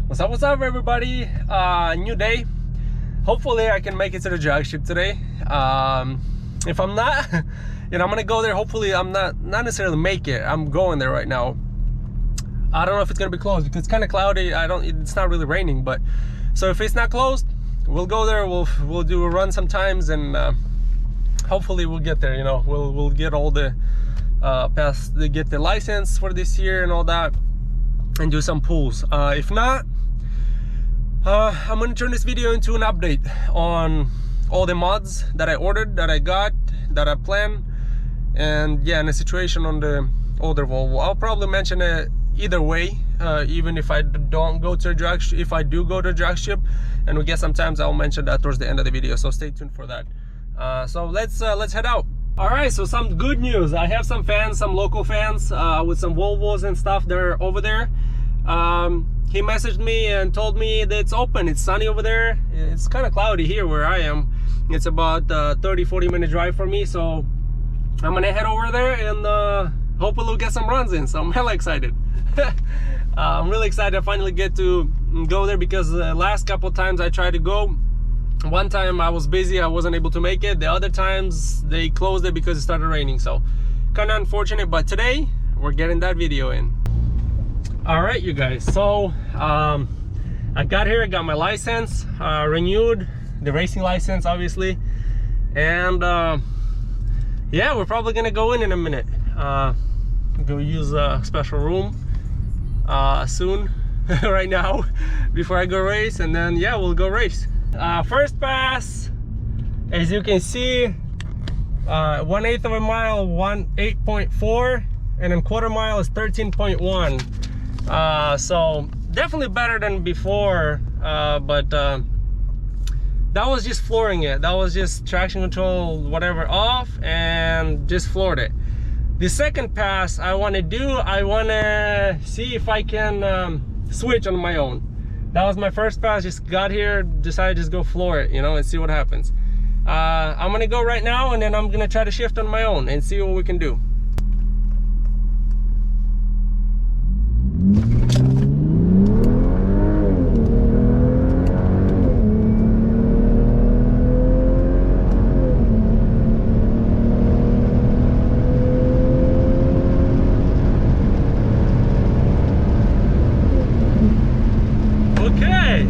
What's up everybody? New day. Hopefully I can make it to the drag strip today. If I'm not, I'm gonna go there. Hopefully I'm not necessarily make it. I'm going there right now. I don't know if it's gonna be closed because it's kind of cloudy. It's not really raining, but so if it's not closed, we'll go there. We'll do a run sometimes, and hopefully we'll get there. We'll get all the get the license for this year and all that, and do some pulls. If not, I'm gonna turn this video into an update on all the mods that I ordered, that I got, that I plan, and yeah, and the situation on the older Volvo. I'll probably mention it either way, even if I don't go to a drag strip. If I do go to a drag strip and we get sometimes, I'll mention that towards the end of the video, so stay tuned for that. So let's head out. All right, so some good news. I have some fans, some local fans with some Volvos and stuff. They're over there. He messaged me and told me that it's open, it's sunny over there. It's kind of cloudy here where I am. It's about 30-40 minute drive for me, so I'm gonna head over there and hopefully we'll get some runs in. So I'm hella excited. I'm really excited I finally get to go there, because the last couple times I tried to go, one time I was busy, I wasn't able to make it. The other times they closed it because it started raining, so kind of unfortunate. But today we're getting that video in. All right, you guys, so I got here, I got my license renewed, the racing license obviously, and yeah, we're probably gonna go in a minute, go use a special room soon right now before I go race, and then yeah, we'll go race. First pass, as you can see, 1/8 of a mile, 8.4, and then quarter mile is 13.1. So definitely better than before, but that was just flooring it. That was just traction control, whatever, off, and just floored it. The second pass I want to see if I can switch on my own. That was my first pass. Just got here, decided to just go floor it, and see what happens. I'm gonna go right now, and then I'm gonna try to shift on my own and see what we can do. Okay,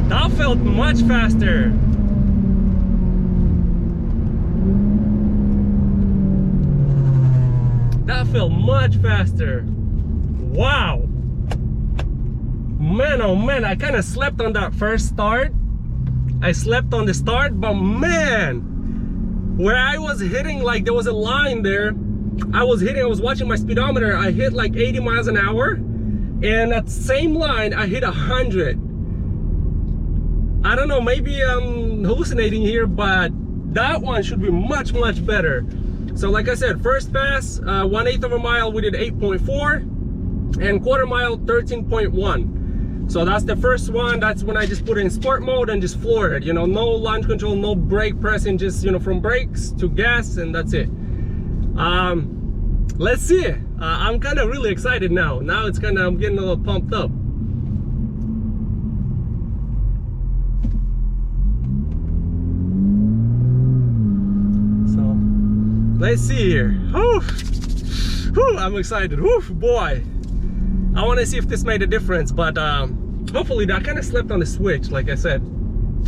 that felt much faster. That felt much faster. Wow, man, oh man, I kind of slept on that first start. I slept on the start, but man, where I was hitting, like there was a line there, I was watching my speedometer, I hit like 80 miles an hour, and that same line I hit 100. I don't know, maybe I'm hallucinating here, but that one should be much better. So like I said, first pass, 1/8 of a mile, we did 8.4. and quarter mile 13.1. so that's the first one. That's when I just put it in sport mode and just floor it, no launch control, no brake pressing, just from brakes to gas, and that's it. Let's see. I'm kind of really excited now. It's kind of, I'm getting a little pumped up. So let's see here. Whew, I'm excited. Whew, boy, I want to see if this made a difference, but hopefully. I kind of slept on the switch. Like I said,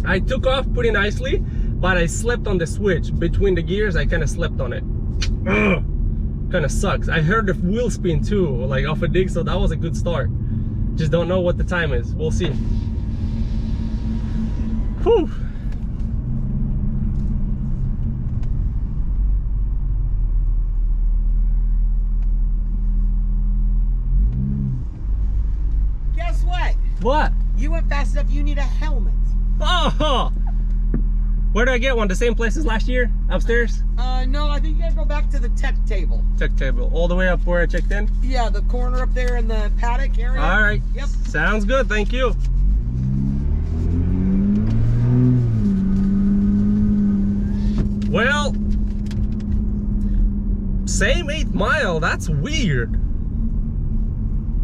I took off pretty nicely, but I slept on the switch between the gears. I kind of slept on it. Kind of sucks. I heard the wheel spin too, like off a dig, so that was a good start. Just don't know what the time is. We'll see. Whew. What? You went fast enough, you need a helmet. Oh! Where do I get one? The same place as last year? Upstairs? No, I think you gotta go back to the tech table. Tech table. All the way up where I checked in? Yeah, the corner up there in the paddock area. Alright. Yep. Sounds good, thank you. Well, same 8th mile, that's weird.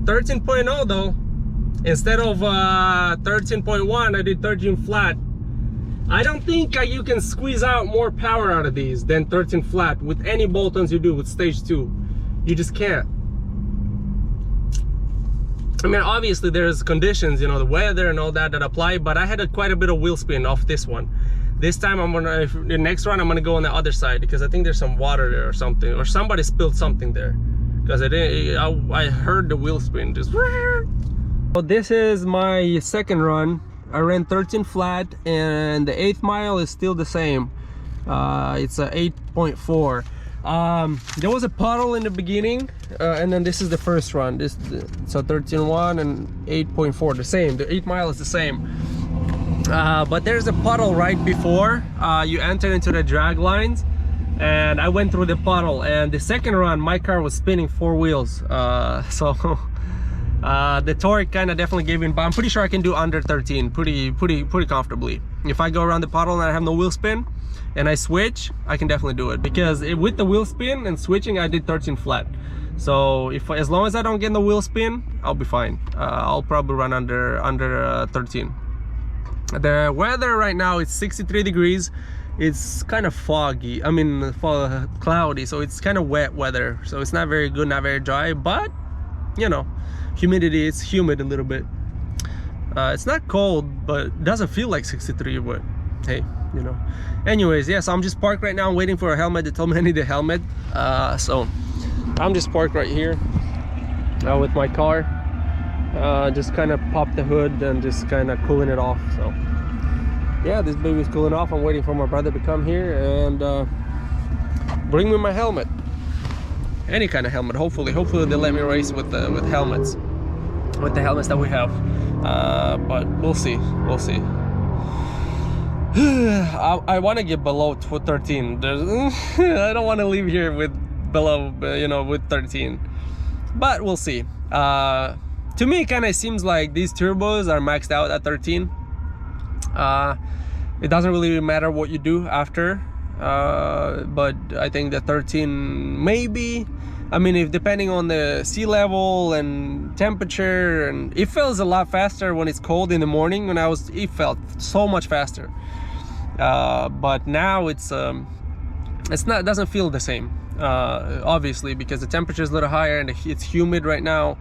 13.0 though. Instead of 13.1, I did 13 flat. I don't think you can squeeze out more power out of these than 13 flat with any bolt-ons you do with stage 2. You just can't. I mean, obviously there's conditions, you know, the weather and all that apply, but I had quite a bit of wheel spin off this one. This time the next run I'm gonna go on the other side because I think there's some water there or something, or somebody spilled something there, because I heard the wheel spin just. So this is my second run. I ran 13 flat, and the 8th mile is still the same. It's a 8.4. There was a puddle in the beginning, and then this is the first run. So 13.1 and 8.4, the same. The 8 mile is the same. But there's a puddle right before you enter into the drag lines, and I went through the puddle. And the second run, my car was spinning 4 wheels. So the torque kind of definitely gave in, but I'm pretty sure I can do under 13 pretty comfortably. If I go around the puddle and I have no wheel spin and I switch, I can definitely do it, because with the wheel spin and switching I did 13 flat. So as long as I don't get in the wheel spin, I'll be fine. I'll probably run under 13. The weather right now, it's 63 degrees. It's kind of foggy, I mean cloudy, so it's kind of wet weather, so it's not very good, not very dry, but you know, humidity, it's humid a little bit. It's not cold, but it doesn't feel like 63, but hey, you know. Anyways, yeah, so I'm just parked right now. I'm waiting for a helmet. They told me I need a helmet, so I'm just parked right here with my car. Just kind of pop the hood and just kind of cooling it off. So yeah, this baby's cooling off. I'm waiting for my brother to come here and bring me my helmet. Any kind of helmet, hopefully they let me race with helmets, with the helmets that we have, but we'll see. I want to get below 13. I don't want to leave here with below, you know, with 13, but we'll see. To me, it kind of seems like these turbos are maxed out at 13. It doesn't really matter what you do after. But I think the 13 maybe, I mean, if depending on the sea level and temperature, and it feels a lot faster when it's cold in the morning. When it felt so much faster, but now it doesn't feel the same, obviously, because the temperature is a little higher and it's humid right now.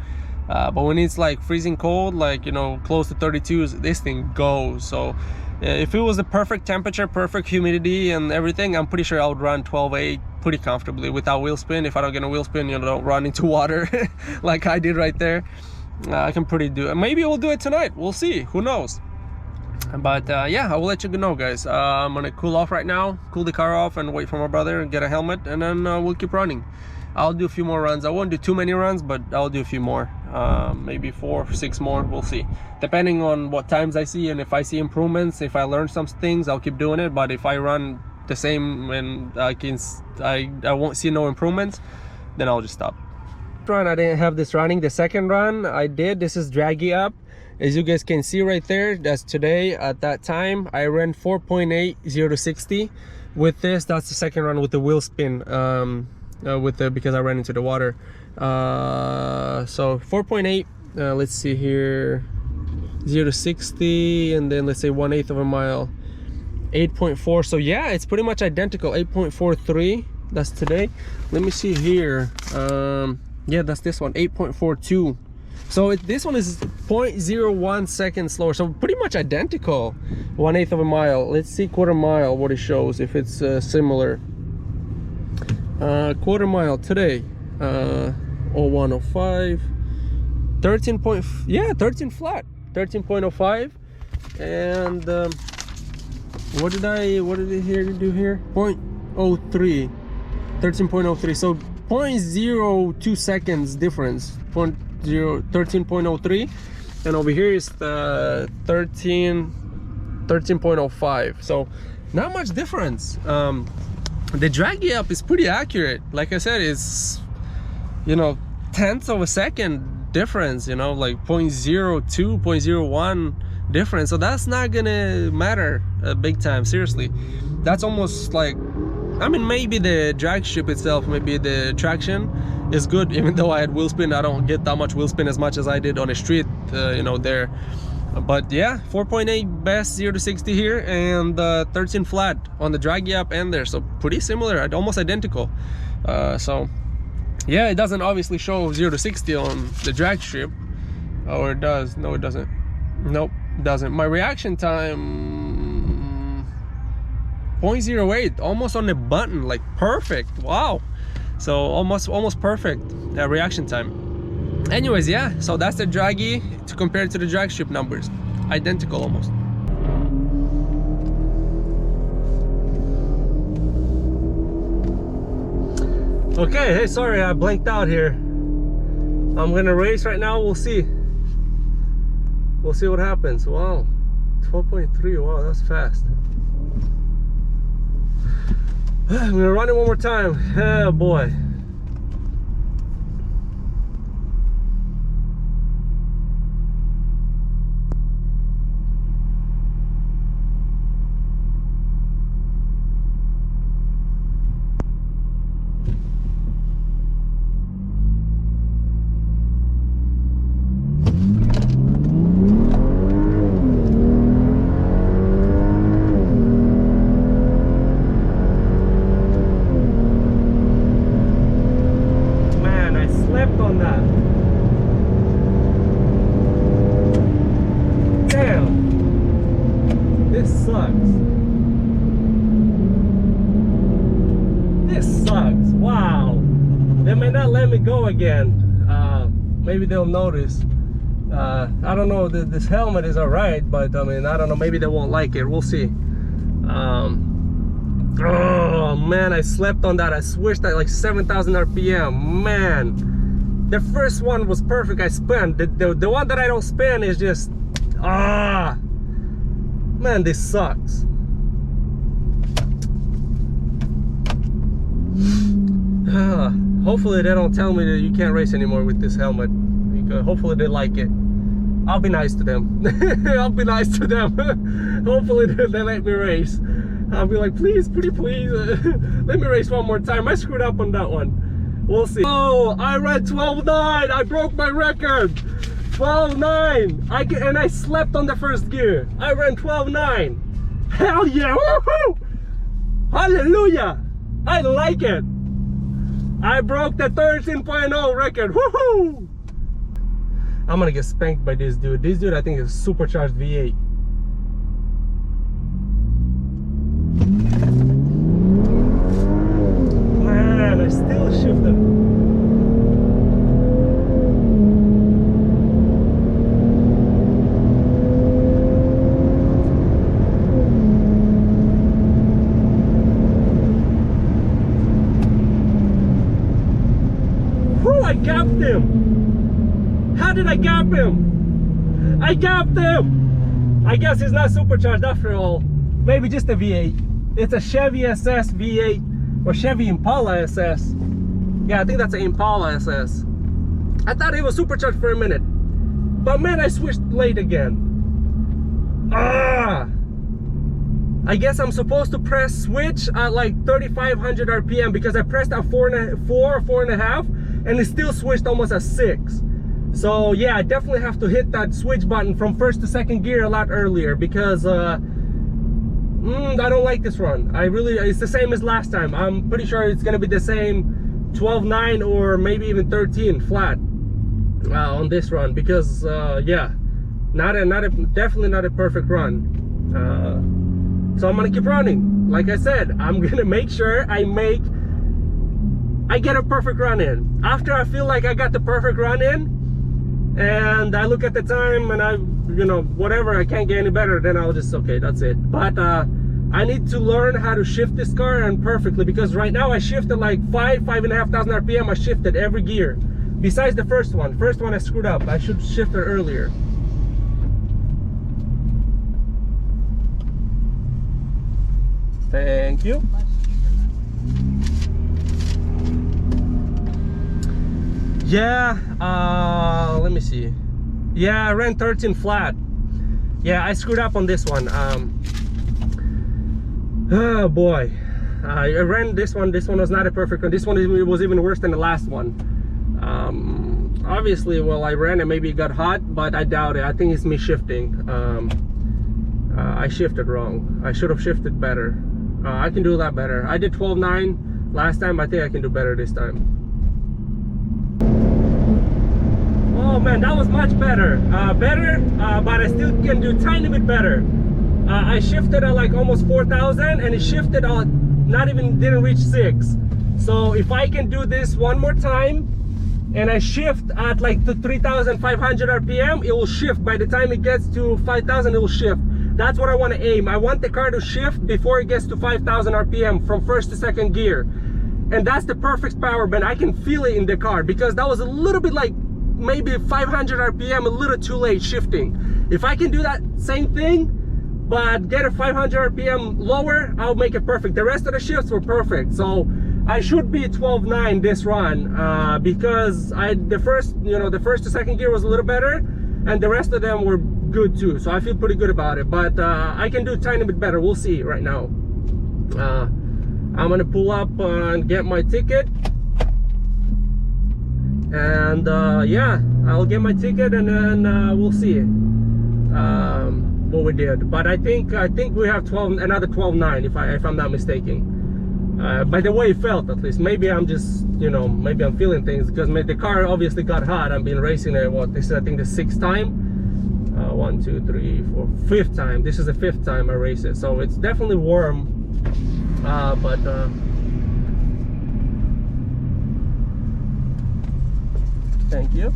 But when it's like freezing cold, like, you know, close to 32, this thing goes. So if it was the perfect temperature, perfect humidity and everything, I'm pretty sure I would run 12.8 pretty comfortably without wheel spin. If I don't get a wheel spin, you know, don't run into water like I did right there. I can do it. Maybe we'll do it tonight. We'll see. Who knows? But yeah, I will let you know, guys. I'm gonna cool off right now, cool the car off, and wait for my brother and get a helmet, and then we'll keep running. I'll do a few more runs. I won't do too many runs, but I'll do a few more, maybe 4 or 6 more. We'll see, depending on what times I see, and if I see improvements, if I learn some things, I'll keep doing it. But if I run the same and I won't see no improvements, then I'll just stop. Run, I didn't have this running. The second run I did, this is draggy up, as you guys can see right there. That's today. At that time I ran 4.8 0 to 60 with this. That's the second run with the wheel spin, because I ran into the water. So 4.8, let's see here, 0 to 60, and then let's say 1/8 of a mile, 8.4. so yeah, it's pretty much identical. 8.43, that's today. Let me see here. Yeah, that's this one, 8.42. so this one is 0.01 seconds slower, so pretty much identical. 1/8 of a mile. Let's see quarter mile, what it shows, if it's similar. Quarter mile today, 0105, 13 yeah, 13 flat, 13.05. And what did it do here? 0.03, 13.03. so 0.02 seconds difference. 13.03, and over here is the 13.05. so not much difference. The draggy up is pretty accurate. Like I said, it's, you know, tenths of a second difference, you know, like 0.02, 0.01 difference. So that's not gonna matter big time, seriously. That's almost like, I mean, maybe the drag strip itself, maybe the traction is good. Even though I had wheel spin, I don't get that much wheel spin as much as I did on the street, you know, there. But yeah, 4.8 best 0 to 60 here, and 13 flat on the draggy up and there, so pretty similar, almost identical. So yeah, it doesn't obviously show 0 to 60 on the drag strip, or it does. No, it doesn't. Nope, it doesn't. My reaction time 0.08, almost on the button, like perfect. Wow. So almost perfect reaction time. Anyways, yeah, so that's the draggy to compare to the drag strip numbers, identical almost. Okay, hey, sorry I blanked out here. I'm gonna race right now. We'll see what happens. Wow, 12.3. wow, that's fast. I'm gonna run it one more time. Oh boy. On that. Damn. This sucks. This sucks. Wow. They may not let me go again. Maybe they'll notice. I don't know. This helmet is alright, but I mean, I don't know. Maybe they won't like it. We'll see. Oh man, I slept on that. I switched at like 7,000 RPM. Man. The first one was perfect. I spun. The one that I don't spin is just man, this sucks. Hopefully they don't tell me that you can't race anymore with this helmet, because hopefully they like it. I'll be nice to them. I'll be nice to them. Hopefully they let me race. I'll be like, please, pretty please, let me race one more time. I screwed up on that one. We'll see. Oh, I ran 12.9. I broke my record. 12.9. And I slept on the first gear. I ran 12.9. Hell yeah. Woohoo! Hallelujah. I like it. I broke the 13.0 record. Woohoo! I'm gonna get spanked by this dude. This dude, I think, is a supercharged V8. Man, I still shifted. Whew, I gapped him. How did I gap him? I gapped him. I guess he's not supercharged after all. Maybe just a V8. It's a Chevy SS V8. Or Chevy Impala SS. Yeah, I think that's an Impala SS. I thought it was supercharged for a minute, but man, I switched late again. I guess I'm supposed to press switch at like 3,500 RPM, because I pressed at 4.5, and it still switched almost at 6. So yeah, I definitely have to hit that switch button from first to second gear a lot earlier, because I don't like this run. It's the same as last time. I'm pretty sure it's gonna be the same 12.9 or maybe even 13 flat on this run, because yeah, definitely not a perfect run. So I'm gonna keep running. Like I said, I'm gonna make sure I get a perfect run in. After I feel like I got the perfect run in, and I look at the time and whatever, I can't get any better, then I'll just, okay, that's it. But I need to learn how to shift this car and perfectly, because right now I shifted like 5,500 RPM. I shifted every gear besides the first one. First one I screwed up. I should shift it earlier. Thank you. Yeah, let me see. Yeah, I ran 13 flat. Yeah, I screwed up on this one. Oh boy, I ran this one. This one was not a perfect one. This one was even worse than the last one. Obviously, well, I ran it, maybe it got hot, but I doubt it. I think it's me shifting. I shifted wrong. I should have shifted better. I can do a lot better. I did 12.9 last time. I think I can do better this time. Oh man, that was much better. But I still can do a tiny bit better. I shifted at like almost 4,000, and it shifted on didn't reach 6. So if I can do this one more time, and I shift at like the 3,500 RPM, it will shift. By the time it gets to 5,000, it will shift. That's what I want to aim. I want the car to shift before it gets to 5,000 RPM from first to second gear. And that's the perfect power bend. I can feel it in the car, because that was a little bit like maybe 500 RPM, a little too late shifting. If I can do that same thing, but get a 500 RPM lower, I'll make it perfect. The rest of the shifts were perfect. So I should be 12.9 this run, because the first to second gear was a little better, and the rest of them were good too. So I feel pretty good about it, but I can do a tiny bit better. We'll see right now. I'm gonna pull up and get my ticket, and yeah, I'll get my ticket, and then we'll see what we did. But I think we have another 12.9 if I'm not mistaken. By the way it felt, at least. Maybe I'm just, maybe I'm feeling things, because the car obviously got hot. I've been racing it, this is I think the 6th time. 1, 2, 3, 4, 5th time. This is the 5th time I race it, so it's definitely warm. But thank you.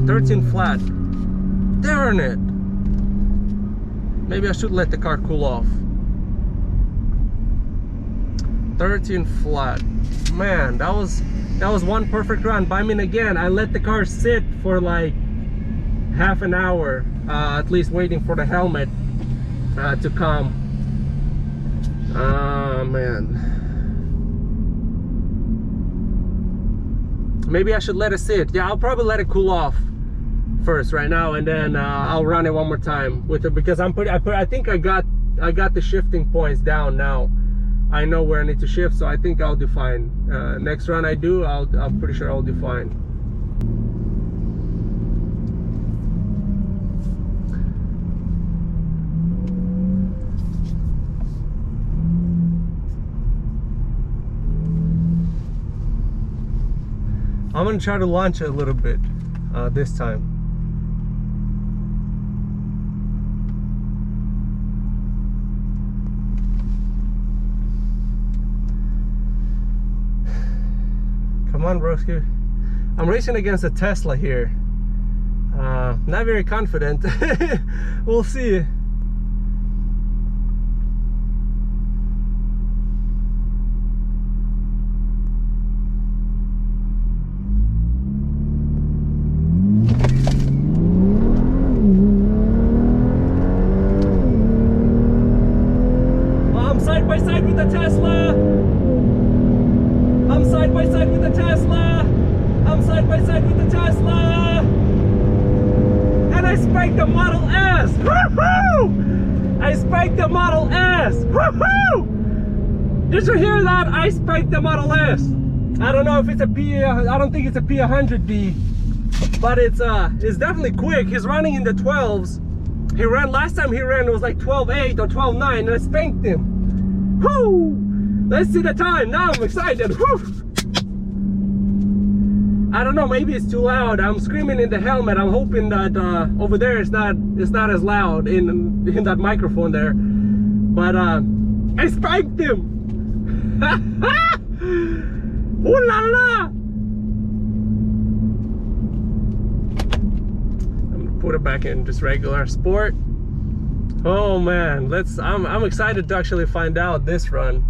13 flat. Darn it. Maybe I should let the car cool off. 13 flat. Man, that was one perfect run. But I mean, again, I let the car sit for like half an hour, at least, waiting for the helmet to come. Man, maybe I should let it sit. Yeah, I'll probably let it cool off first right now, and then I'll run it one more time with it, because I think I got the shifting points down now. I know where I need to shift, so I think I'll do fine. Next run I do, I'm pretty sure I'll do fine. I'm gonna try to launch it a little bit this time. Come on, broski. I'm racing against a Tesla here. Not very confident. We'll see. I'm side by side with the Tesla. I'm side by side with the Tesla. I'm side by side with the Tesla. And I spiked the Model S. Woohoo! I spiked the Model S. Woohoo! Did you hear that? I spiked the Model S. I don't know if it's a P. I don't think it's a P100D, but it's definitely quick. He's running in the 12s. He ran last time he ran, it was like 12.8 or 12.9, and I spanked him. Whoo! Let's see the time. Now I'm excited. Whew. I don't know, maybe it's too loud. I'm screaming in the helmet. I'm hoping that over there it's not as loud in that microphone there. But I spiked him. Ooh la la! I'm gonna put it back in just regular sport. Oh man, I'm excited to actually find out this run.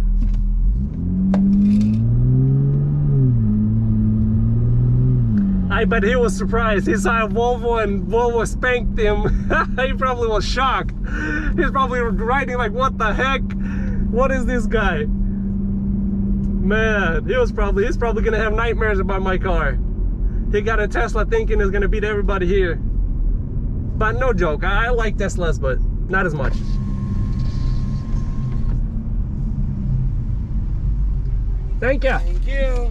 I bet he was surprised. He saw a Volvo and Volvo spanked him. He probably was shocked. He's probably riding like, what the heck? What is this guy? Man, he's probably gonna have nightmares about my car. He got a Tesla thinking he's gonna beat everybody here. But no joke, I like Teslas, but not as much. Thank you. Thank you.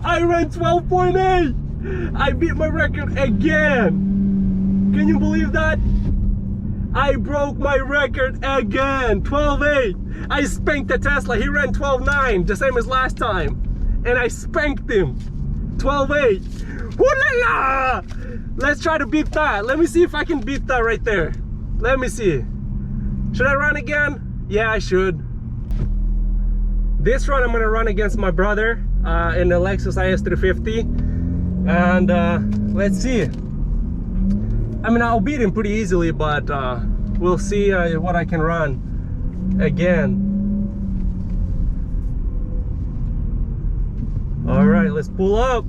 I ran 12.8. I beat my record again. Can you believe that? I broke my record again. 12.8. I spanked the Tesla. He ran 12.9, the same as last time, and I spanked him. 12.8. Woo-la-la! Let's try to beat that. Let me see if I can beat that right there. Let me see. Should I run again? Yeah, I should. This run I'm gonna run against my brother in the Lexus IS350, and let's see. I mean, I'll beat him pretty easily, but we'll see what I can run again. All right, let's pull up.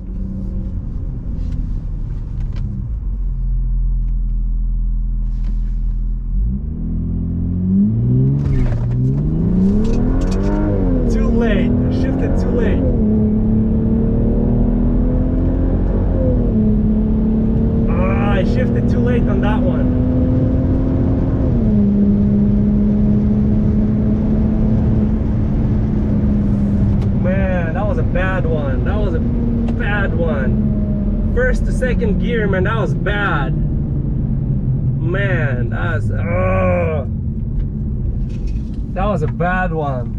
Too late. I shifted too late. I shifted too late on that one. Man, that was a bad one. That was a bad one. First to second gear, man, that was bad. Man, that was a bad one.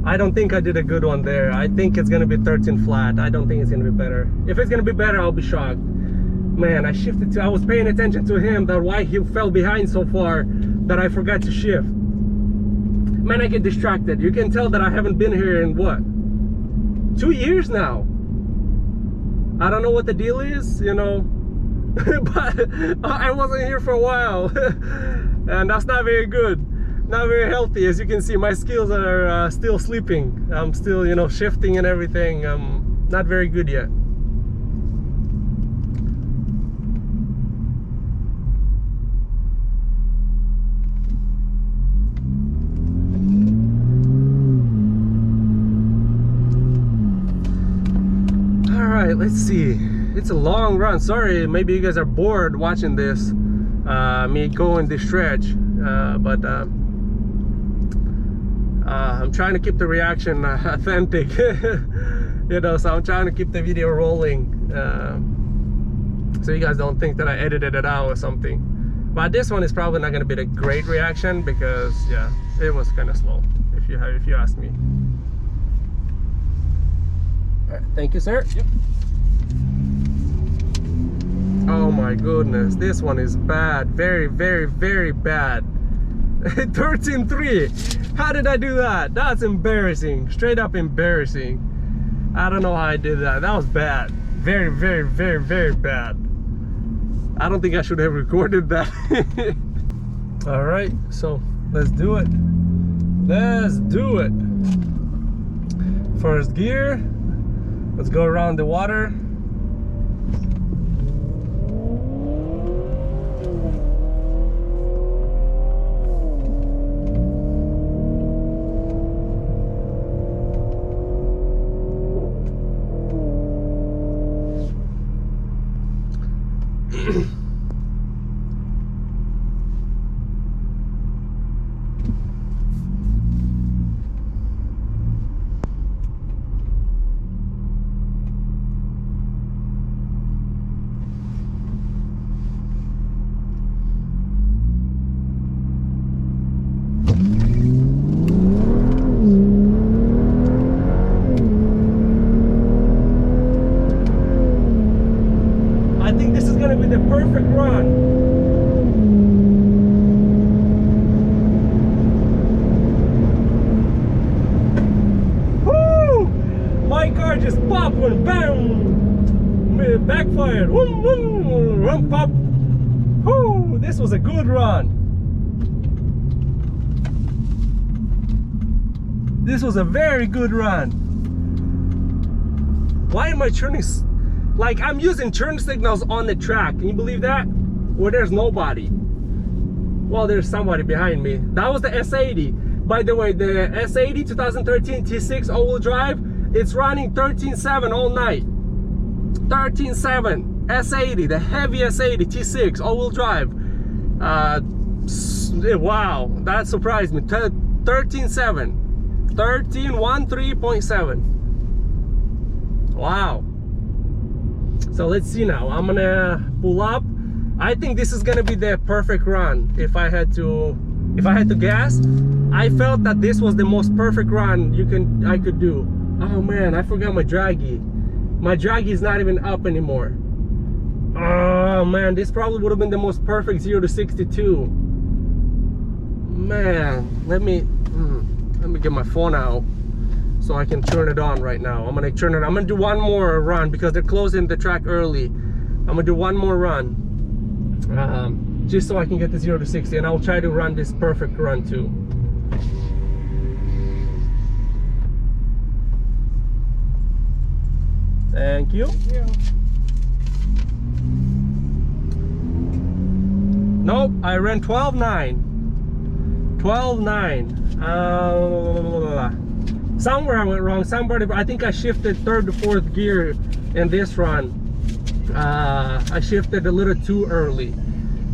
I don't think I did a good one there. I think it's gonna be 13 flat. I don't think it's gonna be better. If it's gonna be better, I'll be shocked. Man, I shifted to, I was paying attention to him, that why he fell behind so far that I forgot to shift. Man, I get distracted. You can tell that I haven't been here in what? 2 years now. I don't know what the deal is, you know, but I wasn't here for a while. And that's not very good. Not very healthy. As you can see, my skills are still sleeping. I'm still, you know, shifting and everything. I'm not very good yet. Alright, let's see. It's a long run. Sorry, maybe you guys are bored watching this, me going this stretch, but I'm trying to keep the reaction authentic. You know, so I'm trying to keep the video rolling, so you guys don't think that I edited it out or something. But this one is probably not going to be the great reaction because, yeah, it was kind of slow, if you ask me. All right, thank you, sir. Yep. Oh my goodness, this one is bad. Very, very, very bad. 13.3. How did I do that? That's embarrassing. Straight up embarrassing. I don't know how I did that. That was bad. Very, very, very, very bad. I don't think I should have recorded that. All right, so let's do it. Let's do it. First gear. Let's go around the water. The perfect run. Woo! My car just popped when bam! Backfired. Woo, woo, run pop. Woo! This was a good run. This was a very good run. Why am I turning? Like, I'm using turn signals on the track. Can you believe that? Where there's nobody. Well, there's somebody behind me. That was the S80. By the way, the S80 2013 T6 all-wheel drive, it's running 13.7 all night. 13.7 S80, the heavy S80 T6 all-wheel drive. Wow, that surprised me. 13.7. 13.7. Wow. So let's see now. I'm gonna pull up. I think this is gonna be the perfect run. If I had to guess, I felt that this was the most perfect run I could do. Oh man, I forgot my draggy. My draggy is not even up anymore. Oh man, this probably would have been the most perfect 0 to 62. Man, let me get my phone out so I can turn it on right now. I'm gonna turn it. I'm gonna do one more run because they're closing the track early. I'm gonna do one more run, just so I can get the 0 to 60, and I'll try to run this perfect run too. Thank you. Thank you. Nope, I ran 12.9. 12.9. Somewhere I went wrong. I think I shifted 3rd to 4th gear in this run. I shifted a little too early,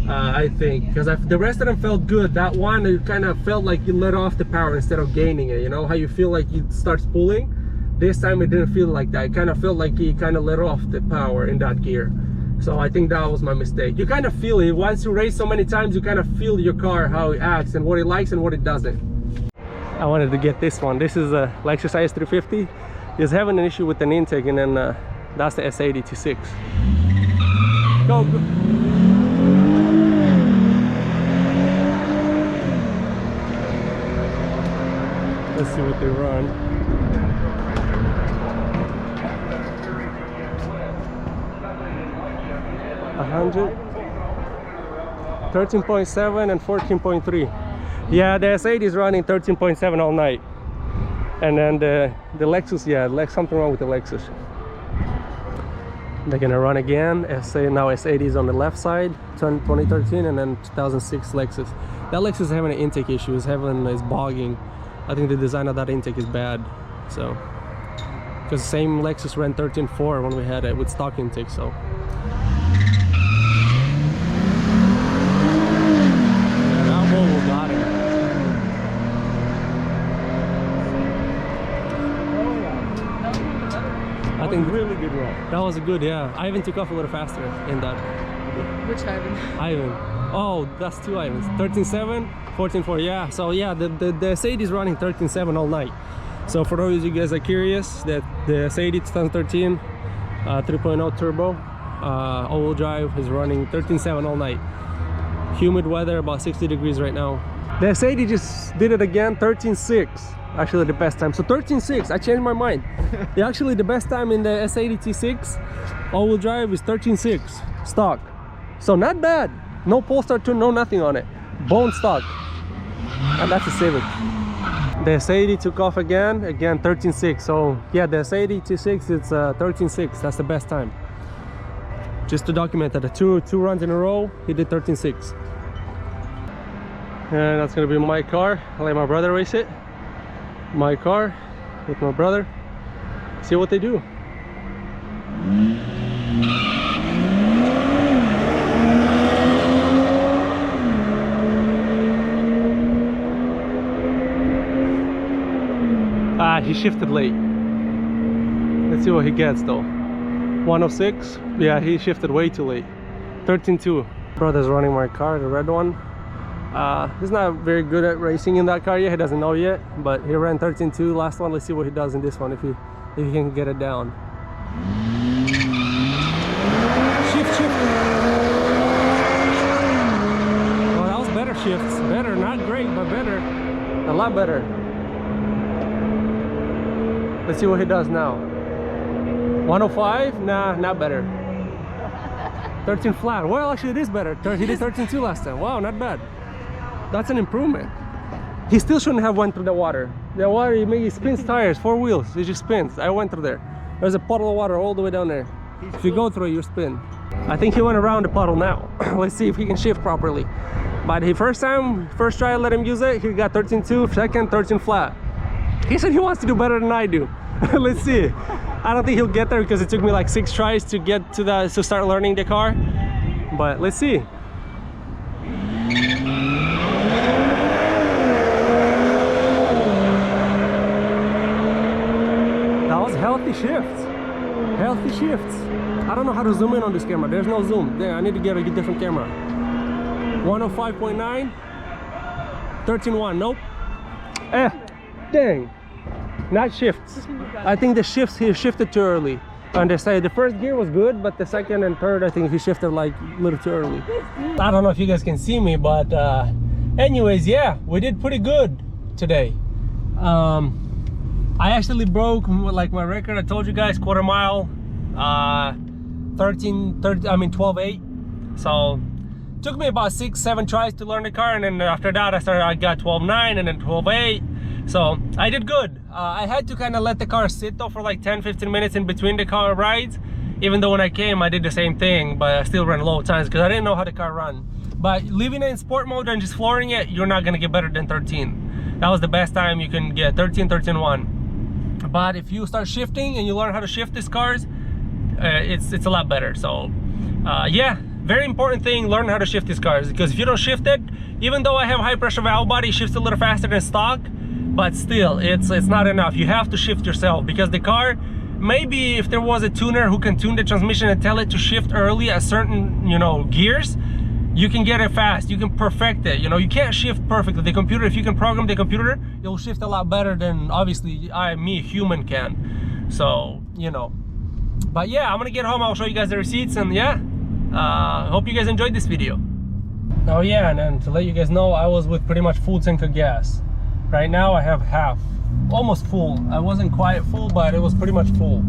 I think, because the rest of them felt good. That one, it kind of felt like you let off the power instead of gaining it. You know how you feel like you start pulling? This time it didn't feel like that. It kind of felt like you kind of let off the power in that gear. So I think that was my mistake. You kind of feel it once you race so many times. You kind of feel your car, how it acts and what it likes and what it doesn't. I wanted to get this one. This is a Lexus IS350. It's having an issue with an intake, and then that's the S80 T6. Go. Let's see what they run. $100, 13.7 and 14.3. Yeah, the S80 is running 13.7 all night, and then the Lexus, yeah, something wrong with the Lexus. They're gonna run again. Now S80 is on the left side, 2013, and then 2006 Lexus. That Lexus is having an intake issue. It's bogging. I think the design of that intake is bad. So, because the same Lexus ran 13.4 when we had it with stock intake. So. I think really good run. That was a good, yeah. Ivan took off a little faster in that. Which Ivan? Ivan. Oh, that's two Ivans. 13.7, 14.4. Yeah. So yeah, the S80 is running 13.7 all night. So for those of you guys are curious, that the S80 2013 3.0 turbo all-wheel drive is running 13.7 all night. Humid weather, about 60 degrees right now. The S80 just did it again, 13.6. Actually the best time. So 13.6, I changed my mind. Actually the best time in the S80 T6 all-wheel drive is 13.6 stock. So not bad. No Polestar 2, no nothing on it. Bone stock. And that's a Civic. The S80 took off again 13.6. So yeah, the S80 T6, it's 13.6. That's the best time. Just to document that the two runs in a row, he did 13.6. And that's gonna be my car. I'll let my brother race it. My car with my brother. See what they do. He shifted late. Let's see what he gets though. 106. Yeah, he shifted way too late. 13.2. Brother's running my car, the red one. He's not very good at racing in that car yet. He doesn't know yet, but he ran 13.2 last one. Let's see what he does in this one, if he can get it down. Shift. Well, that was better shifts. Better, not great, but better. A lot better. Let's see what he does now. 105? Nah, not better. 13 flat. Well, actually it is better. He did 13.2 last time. Wow, not bad. That's an improvement. He still shouldn't have went through the water. The water, he spins tires, 4 wheels. It just spins. I went through there. There's a puddle of water all the way down there. If you go through it, you spin. I think he went around the puddle now. Let's see if he can shift properly. But the first try I let him use it, he got 13.2, second 13 flat. He said he wants to do better than I do. Let's see. I don't think he'll get there because it took me like 6 tries to get to to start learning the car. But let's see. That was healthy shifts. Healthy shifts. I don't know how to zoom in on this camera. There's no zoom. There, I need to get a different camera. 105.9. 13.1. Nope. Dang. Not shifts. I think the shifts he shifted too early. And they say the first gear was good, but the second and third, I think he shifted like a little too early. I don't know if you guys can see me, but anyways, yeah, we did pretty good today. I actually broke like my record. I told you guys, quarter mile, 12.8. So took me about 6-7 tries to learn the car, and then after that I got 12.9 and then 12.8. So I did good. I had to kind of let the car sit though for like 10-15 minutes in between the car rides, even though when I came I did the same thing, but I still ran low times because I didn't know how the car run. But leaving it in sport mode and just flooring it, you're not gonna get better than 13. That was the best time you can get, 13.1. But if you start shifting and you learn how to shift these cars, it's a lot better. So yeah, very important thing, learn how to shift these cars, because if you don't shift it, even though I have high pressure valve body, it shifts a little faster than stock, but still it's not enough. You have to shift yourself, because the car, maybe if there was a tuner who can tune the transmission and tell it to shift early at certain, you know, gears, you can get it fast, you can perfect it. You know, you can't shift perfectly. The computer, if you can program the computer, it'll shift a lot better than obviously me, a human, can. So, you know, but yeah, I'm gonna get home, I'll show you guys the receipts, and yeah, hope you guys enjoyed this video. Oh yeah, and then to let you guys know, I was with pretty much full tank of gas. Right now I have half, almost full. I wasn't quite full, but it was pretty much full.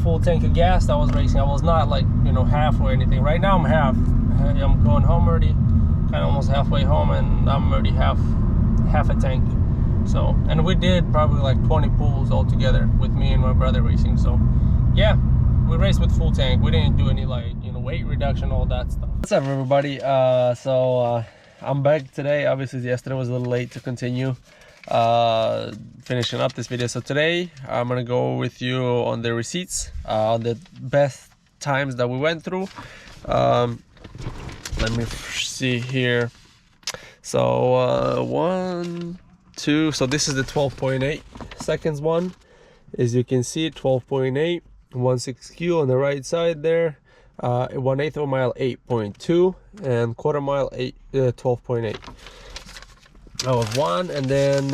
Full tank of gas. I was racing. I was not like, you know, half or anything. Right now I'm half. I'm going home already, kind of almost halfway home, and I'm already half a tank. So, and we did probably like 20 pulls all together with me and my brother racing. So yeah, we raced with full tank. We didn't do any, like, you know, weight reduction, all that stuff. What's up, everybody? I'm back today. Obviously yesterday was a little late to continue finishing up this video. So today I'm gonna go with you on the receipts, on the best times that we went through. Let me see here. So 1, 2, so this is the 12.8 seconds one. As you can see, 12.8, 1/6Q on the right side there, 1/8 of a mile 8.2, and quarter mile 12.8. That was one, and then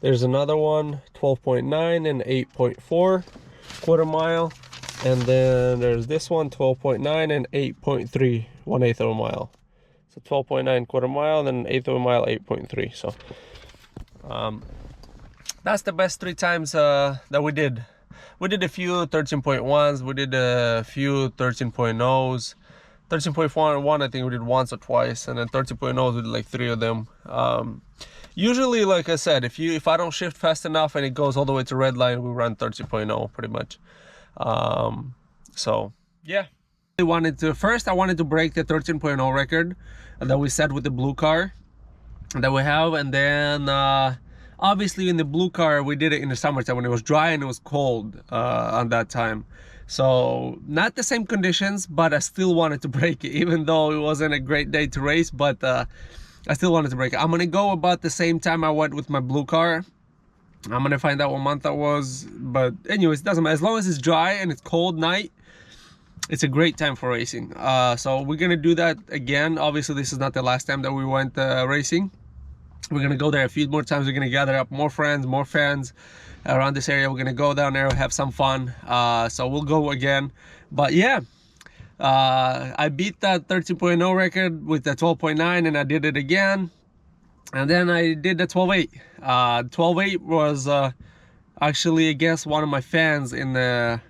there's another one, 12.9 and 8.4 quarter mile. And then there's this one, 12.9 and 8.3, 1/8 of a mile. So 12.9 quarter mile, then 1/8 of a mile, 8.3. So that's the best 3 times that we did. We did a few 13.1s, we did a few 13.0s. 13.1 I think we did once or twice, and then 13.0s we did like 3 of them. Usually, like I said, if I don't shift fast enough and it goes all the way to red line, we run 13.0 pretty much. So yeah, I wanted to break the 13.0 record that we set with the blue car that we have, and then obviously in the blue car we did it in the summertime when it was dry and it was cold on that time. So not the same conditions, but I still wanted to break it, even though it wasn't a great day to race, but I still wanted to break it. I'm gonna go about the same time I went with my blue car. I'm gonna find out what month that was, but anyways, it doesn't matter. As long as it's dry and it's cold night, it's a great time for racing. So we're gonna do that again. Obviously this is not the last time that we went racing. We're gonna go there a few more times. We're gonna gather up more friends, more fans around this area. We're gonna go down there, have some fun. So we'll go again. But yeah, I beat that 13.0 record with the 12.9, and I did it again. And then I did the 12.8. 12.8 was actually against one of my fans in the...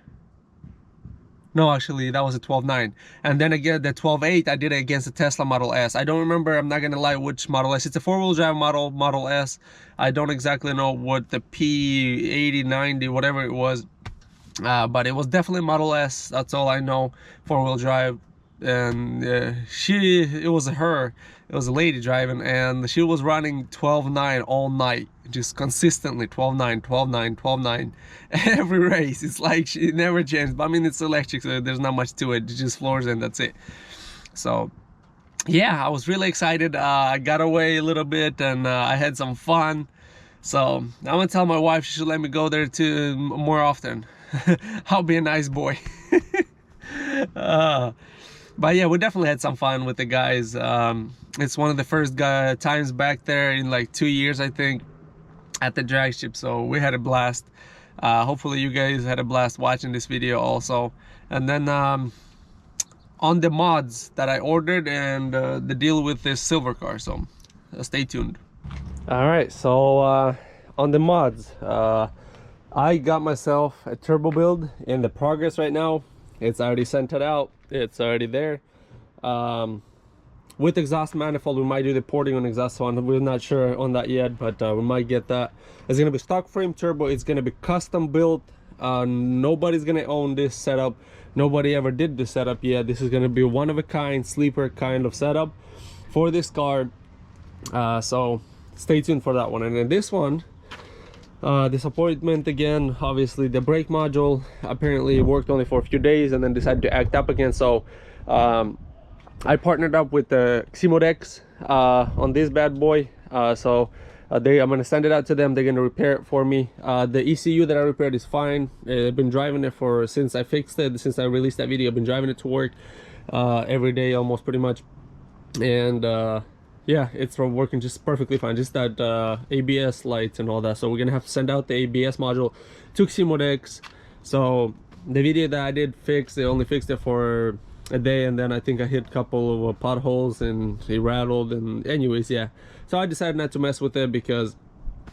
No, actually, that was a 12.9. And then again, the 12.8, I did it against the Tesla Model S. I don't remember, I'm not going to lie, which Model S. It's a 4-wheel drive Model S. I don't exactly know what the P80, 90, whatever it was. But it was definitely Model S. That's all I know, 4-wheel drive. And it was a lady driving, and she was running 12.9 all night, just consistently 12.9, 12.9, 12.9 every race. It's like she never changed. But I mean, it's electric, so there's not much to it. It just floors and that's it. So yeah, I was really excited. I got away a little bit, and I had some fun. So I'm gonna tell my wife she should let me go there too more often. I'll be a nice boy. But yeah, we definitely had some fun with the guys. It's one of the first times back there in like 2 years, I think, at the drag strip, so we had a blast. Hopefully you guys had a blast watching this video also. And then on the mods that I ordered and the deal with this silver car, so stay tuned. All right, so on the mods, I got myself a turbo build in the progress right now. It's already sent it out, it's already there. With exhaust manifold, we might do the porting on exhaust one. We're not sure on that yet, but we might get that. It's gonna be stock frame turbo. It's gonna be custom built. Nobody's gonna own this setup. Nobody ever did this setup yet. This is gonna be one of a kind, sleeper kind of setup for this car. So stay tuned for that one. And then this one, disappointment again. Obviously the brake module apparently worked only for a few days and then decided to act up again. So I partnered up with the Dynojet on this bad boy. I'm gonna send it out to them. They're gonna repair it for me. The ECU that I repaired is fine. I've been driving it since I fixed it, since I released that video. I've been driving it to work every day almost, pretty much. And yeah, it's working just perfectly fine. Just that ABS lights and all that. So we're gonna have to send out the ABS module to Dynojet. So the video that I did fix, they only fixed it for a day, and then I think I hit a couple of potholes and it rattled, and anyways, yeah. So I decided not to mess with it because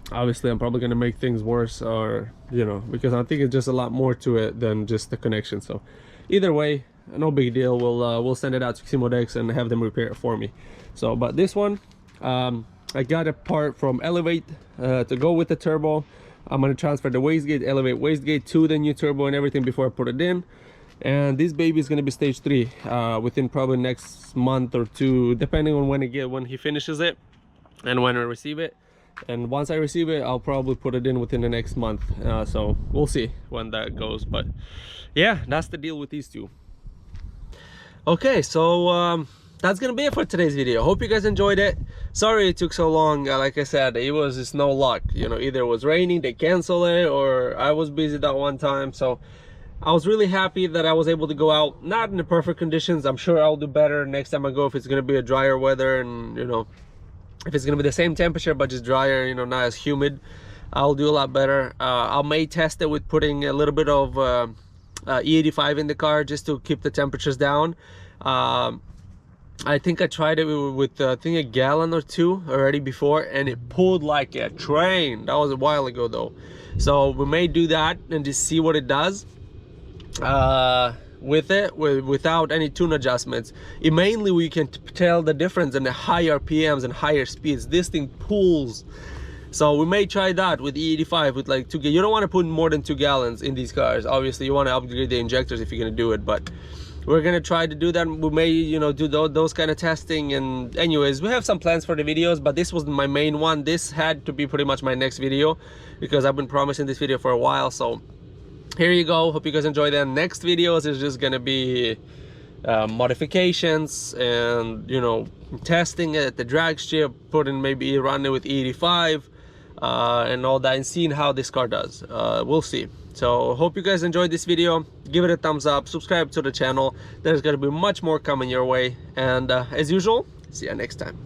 obviously I'm probably gonna make things worse, or you know, because I think it's just a lot more to it than just the connection. So either way, no big deal. We'll send it out to Dynojet and have them repair it for me. So but this one, I got a part from Elevate to go with the turbo. I'm gonna transfer the wastegate, Elevate wastegate, to the new turbo and everything before I put it in. And this baby is going to be stage 3 within probably next month or 2, depending on when he finishes it and when I receive it. And once I receive it, I'll probably put it in within the next month. So we'll see when that goes. But yeah, that's the deal with these two. Okay, so that's gonna be it for today's video. Hope you guys enjoyed it. Sorry it took so long. Like I said, it was just no luck, you know. Either it was raining, they cancel it, or I was busy that one time. So I was really happy that I was able to go out, not in the perfect conditions. I'm sure I'll do better next time I go if it's going to be a drier weather, and you know, if it's going to be the same temperature but just drier, you know, not as humid, I'll do a lot better. I may test it with putting a little bit of E85 in the car just to keep the temperatures down. I think I tried it with I think a gallon or 2 already before, and it pulled like a train. That was a while ago though, so we may do that and just see what it does without any tune adjustments. Mainly we can tell the difference in the high RPMs and higher speeds. This thing pulls, so we may try that with E85 with like 2 gallons. You don't want to put more than 2 gallons in these cars. Obviously you want to upgrade the injectors if you're going to do it, but we're going to try to do that. We may, you know, do those kind of testing. And anyways, we have some plans for the videos, but this was my main one. This had to be pretty much my next video because I've been promising this video for a while. So here you go. Hope you guys enjoy them. Next videos is just gonna be modifications and, you know, testing it at the drag strip, putting maybe running with E85 and all that, and seeing how this car does. We'll see. So hope you guys enjoyed this video. Give it a thumbs up, subscribe to the channel. There's gonna be much more coming your way, and as usual, see you next time.